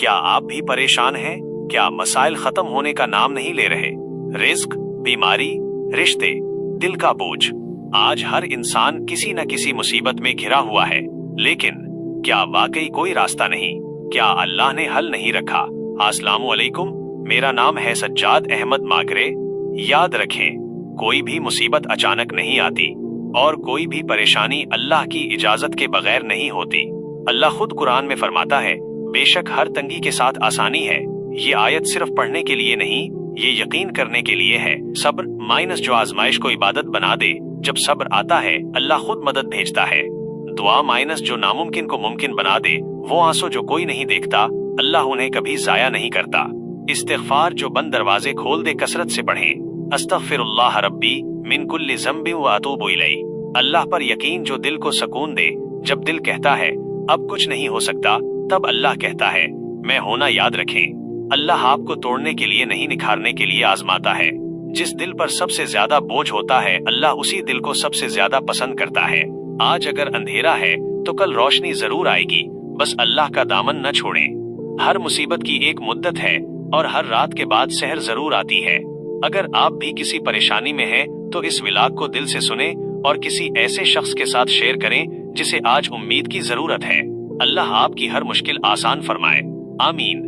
क्या आप भी परेशान हैं? क्या मसाइल खत्म होने का नाम नहीं ले रहे? रिस्क, बीमारी, रिश्ते, दिल का बोझ। आज हर इंसान किसी न किसी मुसीबत में घिरा हुआ है, लेकिन क्या वाकई कोई रास्ता नहीं? क्या अल्लाह ने हल नहीं रखा? अस्सलामु अलैकुम, मेरा नाम है सज्जाद अहमद मागरे। याद रखें, कोई भी मुसीबत अचानक नहीं आती और कोई भी परेशानी अल्लाह की इजाजत के बगैर नहीं होती। अल्लाह खुद कुरान में फरमाता है, बेशक हर तंगी के साथ आसानी है। ये आयत सिर्फ पढ़ने के लिए नहीं, ये यकीन करने के लिए है। सब्र माइनस जो आजमाइश को इबादत बना दे, जब सब्र आता है अल्लाह खुद मदद भेजता है। दुआ माइनस जो नामुमकिन को मुमकिन बना दे, वो आंसू जो कोई नहीं देखता, अल्लाह उन्हें कभी जाया नहीं करता। इस्तिग़फ़ार जो बंद दरवाजे खोल दे, कसरत से पढ़ें, अस्तग़फ़िरुल्लाह रब्बी मिन कुल्लि ज़ंबिन व अतूबु इलैह। अल्लाह पर यकीन जो दिल को सुकून दे। जब दिल कहता है अब कुछ नहीं हो सकता, तब अल्लाह कहता है मैं होना। याद रखें, अल्लाह आपको तोड़ने के लिए नहीं, निखारने के लिए आजमाता है। जिस दिल पर सबसे ज्यादा बोझ होता है, अल्लाह उसी दिल को सबसे ज्यादा पसंद करता है। आज अगर अंधेरा है तो कल रोशनी जरूर आएगी, बस अल्लाह का दामन न छोड़ें। हर मुसीबत की एक मुद्दत है और हर रात के बाद सहर जरूर आती है। अगर आप भी किसी परेशानी में हैं, तो इस विलाग को दिल से सुने और किसी ऐसे शख्स के साथ शेयर करें जिसे आज उम्मीद की जरूरत है। अल्लाह आपकी हर मुश्किल आसान फरमाए। आमीन।